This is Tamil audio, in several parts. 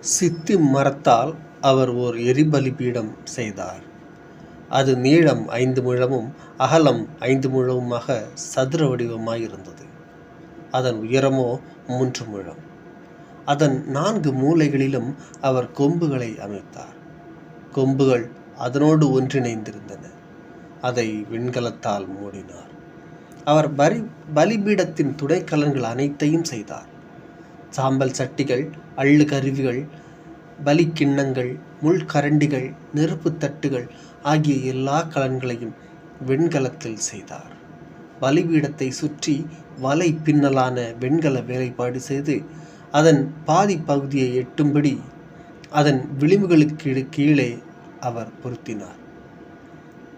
சித்தி மரத்தால் அவர் ஓர் எரிபலி பீடம் செய்தார். அது நீளம் 5 முழமும் அகலம் 5 முழமுமாக சதுர வடிவமாயிருந்தது. அதன் உயரமோ 3 முழம். அதன் 4 மூலைகளிலும் அவர் கொம்புகளை அமைத்தார். கொம்புகள் அதனோடு ஒன்றிணைந்திருந்தன. அதை வெண்கலத்தால் மூடினார். அவர் பலிபீடத்தின் துணைக்கலன்கள் அனைத்தையும் செய்தார். சாம்பல் சட்டிகள், அள்ளு கருவிகள், பலிக்கிண்ணங்கள், முள்கரண்டிகள், நெருப்பு தட்டுகள் ஆகிய எல்லா கலன்களையும் வெண்கலத்தில் செய்தார். பலிபீடத்தை சுற்றி வலை பின்னலான வெண்கல வேலைப்பாடு செய்து அதன் பாதி பகுதியை எட்டும்படி அதன் விளிம்புகளுக்கு கீழே அவர் பொருத்தினார்.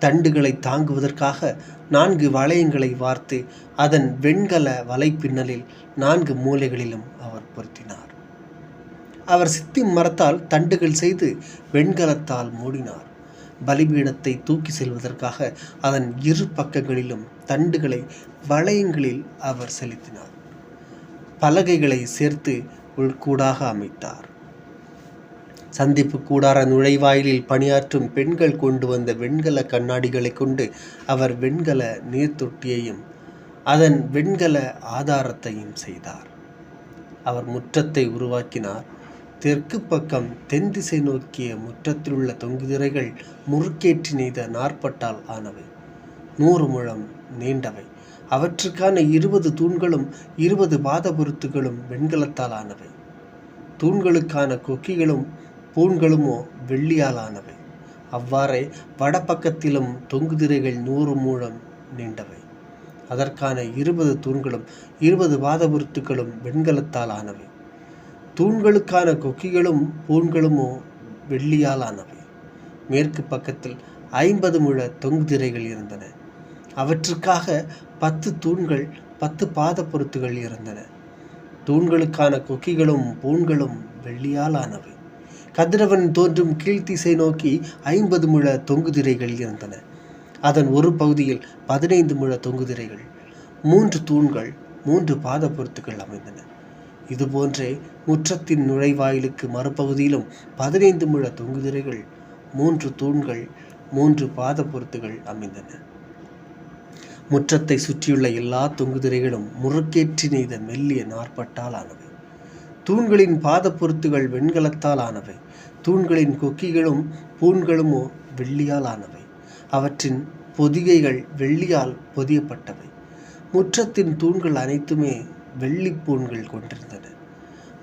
தண்டுகளை தாங்குவதற்காக 4 வளையங்களை வார்த்து அதன் வெண்கல வலைப்பின்னலில் 4 மூலைகளிலும் அவர் பொருத்தினார். அவர் சித்தி மரத்தால் தண்டுகள் செய்து வெண்கலத்தால் மூடினார். பலிபீடத்தை தூக்கி செல்வதற்காக அதன் 2 பக்கங்களிலும் தண்டுகளை வளையங்களில் அவர் செலுத்தினார். பலகைகளை சேர்த்து உள்கூடாக அமைத்தார். சந்திப்பு கூடார நுழைவாயிலில் பணியாற்றும் பெண்கள் கொண்டு வந்த வெண்கல கண்ணாடிகளை கொண்டு அவர் வெண்கல நீர்த்தொட்டியையும் அதன் வெண்கல ஆதாரத்தையும் செய்தார். அவர் முற்றத்தை உருவாக்கினார். தெற்கு பக்கம் தென் திசை நோக்கிய முற்றத்தில் உள்ள தொங்குதிரைகள் முறுக்கேற்றி நெய்த நாற்பட்டால் ஆனவை, 100 முழம் நீண்டவை. அவற்றுக்கான 20 தூண்களும் 20 பாதபொருத்துகளும் வெண்கலத்தால் ஆனவை. தூண்களுக்கான கொக்கிகளும் பூண்களுமோ வெள்ளியால் ஆனவை. அவ்வாறே வடபக்கத்திலும் தொங்குதிரைகள் 100 முழம் நீண்டவை. அதற்கான 20 தூண்களும் 20 பாதபொருத்துகளும் வெண்கலத்தால் ஆனவை. தூண்களுக்கான கொக்கிகளும் பூண்களுமோ வெள்ளியால் ஆனவை. மேற்கு பக்கத்தில் 50 முழ தொங்குதிரைகள் இருந்தன. அவற்றுக்காக 10 தூண்கள் 10 பாதபொருத்துகள் இருந்தன. தூண்களுக்கான கொக்கிகளும் பூண்களும் வெள்ளியால் ஆனவை. கதிரவன் தோன்றும் கீழ்த்திசை நோக்கி 50 முழ தொங்குதிரைகள் இருந்தன. அதன் ஒரு பகுதியில் 15 முழ தொங்குதிரைகள், 3 தூண்கள், 3 பாதபொருத்துகள் அமைந்தன. இதுபோன்றே முற்றத்தின் நுழைவாயிலுக்கு மறுபகுதியிலும் 15 முழ தொங்குதிரைகள், 3 தூண்கள், 3 பாதபொருத்துகள் அமைந்தன. முற்றத்தை சுற்றியுள்ள எல்லா தொங்குதிரைகளும் முறுக்கேற்றி நெய்த மெல்லிய நாற்பட்டால் ஆனவை. தூண்களின் பாதப்பொருத்துகள் வெண்கலத்தால் ஆனவை. தூண்களின் கொக்கிகளும் பூண்களுமோ வெள்ளியால் ஆனவை. அவற்றின் பொதிகைகள் வெள்ளியால் பொதியப்பட்டவை. முற்றத்தின் தூண்கள் அனைத்துமே வெள்ளிப்பூண்கள் கொண்டிருந்தன.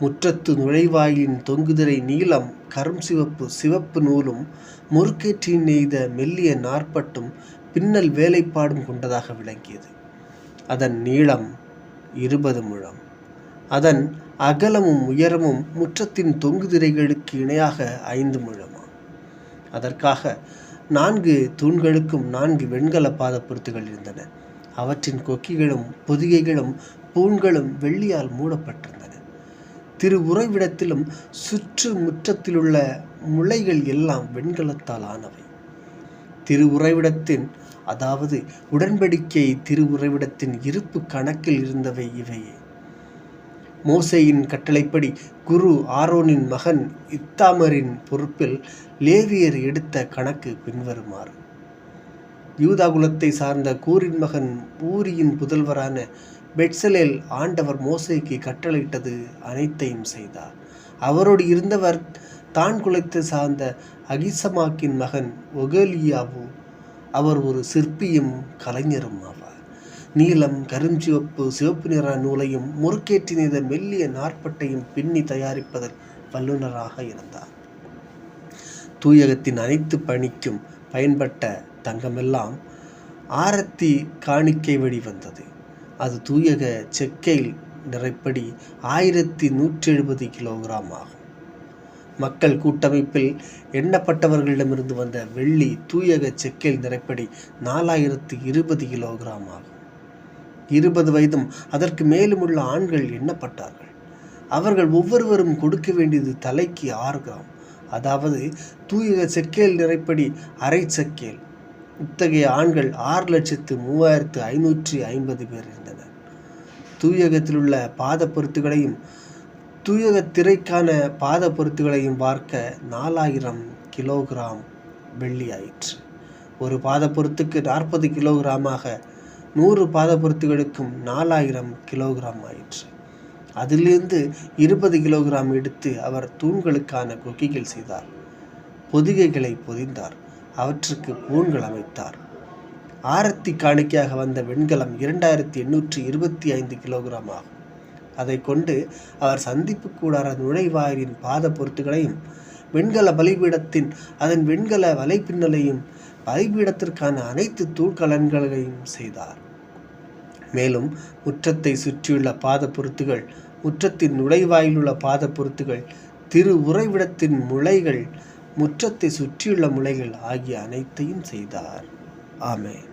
முற்றத்து நுழைவாயிலின் தொங்குதிரை நீளம் கரும் சிவப்பு நூலும் முறுக்கேற்றி நெய்த மெல்லிய நாற்பட்டும் பின்னல் வேலைப்பாடும் கொண்டதாக விளங்கியது. அதன் நீளம் 20 முழம். அதன் அகலமும் உயரமும் முற்றத்தின் தொங்குதிரைகளுக்கு இணையாக 5 முழமாம். அதற்காக 4 தூண்களுக்கும் 4 வெண்கல பாதப்பொருத்துகள் இருந்தன. அவற்றின் கொக்கிகளும் பொதிகைகளும் பூண்களும் வெள்ளியால் மூடப்பட்டிருந்தன. திரு உறைவிடத்திலும் சுற்று முற்றத்திலுள்ள முளைகள் எல்லாம் வெண்கலத்தால் ஆனவை. திரு உறைவிடத்தின், அதாவது உடன்படிக்கை திரு உறைவிடத்தின் இருப்பு கணக்கில் இருந்தவை இவையே. மோசேயின் கட்டளைப்படி குரு ஆரோனின் மகன் இத்தாமரின் பொறுப்பில் லேவியர் எடுத்த கணக்கு பின்வருமாறு. யூதா குலத்தை சார்ந்த கூரின் மகன் ஊரியின் புதல்வரான பெட்சலேல் ஆண்டவர் மோசேக்கு கட்டளையிட்டது அனைத்தையும் செய்தார். அவரோடு இருந்தவர் தான் குலத்தை சார்ந்த அகிசமாக்கின் மகன் ஒகலியாவு. அவர் ஒரு சிற்பியும் கலைஞரும் ஆவார். நீலம், கருஞ்சிவப்பு, சிவப்பு நிற நூலையும் முறுக்கேற்றி நெய்த மெல்லிய நாற்பட்டையும் பின்னி தயாரிப்பதில் வல்லுநராக இருந்தார். தூயகத்தின் அனைத்து பணிக்கும் பயன்பட்ட தங்கமெல்லாம் ஆரத்தி காணிக்கை வழி வந்தது. அது தூயக செக்கைல் நிறைப்படி 1170 கிலோகிராம் ஆகும். மக்கள் கூட்டமைப்பில் எண்ணப்பட்டவர்களிடமிருந்து வந்த வெள்ளி தூயக செக்கைல் நிறைப்படி 4020 கிலோகிராம் ஆகும். 20 வயதும் அதற்கு மேலும் உள்ள ஆண்கள் எண்ணப்பட்டார்கள். அவர்கள் ஒவ்வொருவரும் கொடுக்க வேண்டியது தலைக்கு 6 கிராம், அதாவது தூயக செக்கேல் நிறைப்படி அரை செக்கேல். இத்தகைய ஆண்கள் 6,3550 பேர் இருந்தனர். தூயகத்தில் உள்ள பாத பொருத்துகளையும் தூயக திரைக்கான பாத பொருத்துகளையும் பார்க்க 4000 கிலோகிராம் வெள்ளி ஆயிற்று. ஒரு பாத பொருத்துக்கு 40 கிலோகிராமாக 100 பாத பொருத்துகளுக்கும் 4000 கிலோகிராம் ஆயிற்று. அதிலிருந்து 20 கிலோகிராம் எடுத்து அவர் தூண்களுக்கான கொக்கிகள் செய்தார். பொதிகைகளை பொதிந்தார். அவற்றுக்கு பூண்கள் அமைத்தார். ஆரத்தி காணிக்கையாக வந்த வெண்கலம் 2825 கிலோகிராம் ஆகும். அதை கொண்டு அவர் சந்திப்பு கூடார நுழைவாயிலின் பாத பொருத்துகளையும் வெண்கல பலிபீடத்தின் அதன் வெண்கல வலைப்பின்னலையும் பலிபீடத்திற்கான அனைத்து தூள்கலன்களையும் செய்தார். மேலும் முற்றத்தை சுற்றியுள்ள பாத பொருத்துகள், முற்றத்தின் நுழைவாயிலுள்ள பாத பொருத்துகள், திரு உறைவிடத்தின் முளைகள், முற்றத்தை சுற்றியுள்ள முளைகள் ஆகிய அனைத்தையும் செய்தார். ஆமென்.